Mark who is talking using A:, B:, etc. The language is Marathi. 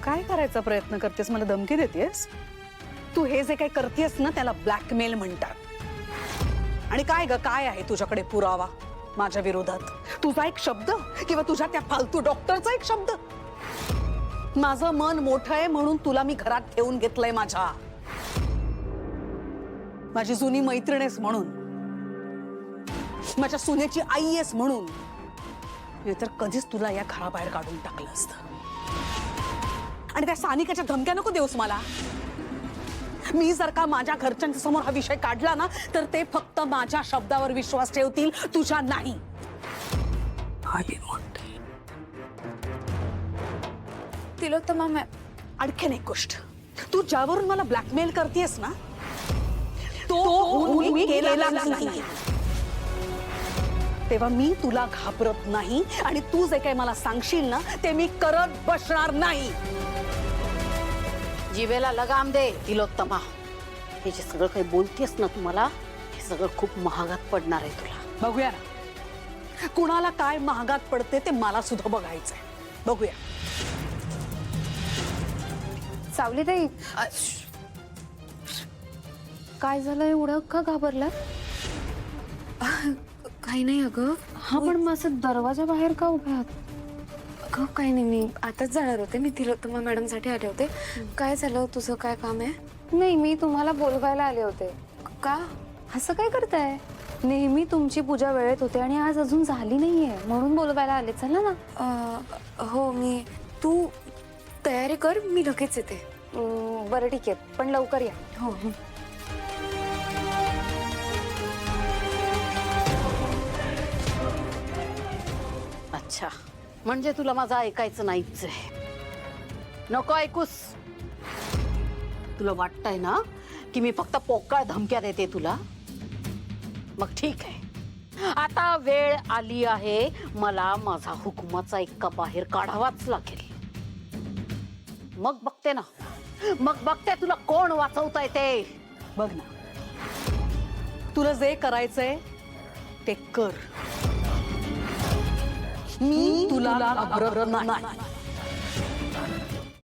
A: काय करायचा प्रयत्न करतेस? मला धमकी देतेस? तू हे जे काही करतेस ना त्याला ब्लॅकमेल म्हणतात। आणि काय ग, काय आहे तुझ्याकडे पुरावा माझ्या विरोधात? तुझा एक शब्द किंवा तुझ्या त्या फालतू डॉक्टरचा एक शब्द? माझं मन मोठं आहे म्हणून तुला मी घरात ठेवून घेतलंय माझी जुनी मैत्रीण आहेस म्हणून, माझ्या सुनेची आई आहेस म्हणून, नाहीतर कधीच तुला या घराबाहेर काढून टाकलं असतं। आणि त्या सानिकाच्या धमक्या नको देऊस मला। मी जर का माझ्या घरच्यांच्या समोर हा विषय काढला ना तर ते फक्त माझ्या शब्दावर विश्वास ठेवतील, तुझ्या नाही।
B: तिलोत्तमा मॅम,
A: आणखीन एक गोष्ट, तू ज्यावरून मला ब्लॅकमेल करतेस ना तो मी केलेला नाही। तेव्हा मी तुला घाबरत नाही आणि तू जे काही मला सांगशील ना ते मी करत बसणार नाही।
C: जीवेला लगाम दे तिलोत्तमा। हे जे सगळं काही बोलतेस ना तुम्हाला, हे सगळं खूप महागात पडणार आहे तुला।
A: बघूया ना कुणाला काय महागात पडते ते मला सुद्धा बघायचंय, बघूया।
B: सावलीताई, काय झालं? एवढं का घाबरला? काही नाही अगं। हा पण मग असं दरवाजा बाहेर का उभे आहात? अगं काही नाही, मी आताच जाणार होते, मी तिलोत्तमा मॅडम साठी आले होते। काय झालं? तुझं काय काम आहे? नाही, मी तुम्हाला बोलवायला आले होते। का असं काय करताय? नेहमी तुमची पूजा वेळेत होते आणि आज अजून झाली नाहीये म्हणून बोलवायला आले। चला ना। हो, मी तू तयारी कर, मी लगेच येते। बरं ठीक आहे, पण लवकर या। हो हो।
C: अच्छा, म्हणजे तुला माझं ऐकायचं नाहीच आहे? नको ऐकूस। तुला वाटतंय ना की मी फक्त पोकळ धमक्या देते तुला? मग ठीक आहे, आता वेळ आली आहे, मला माझा हुकुमाचा एक्का बाहेर काढावाच लागेल। मग बघते ना, मग बघते तुला कोण वाचवता येते।
A: बघ ना, तुला जे करायचंय ते कर, मी तुला घाबरत नाही।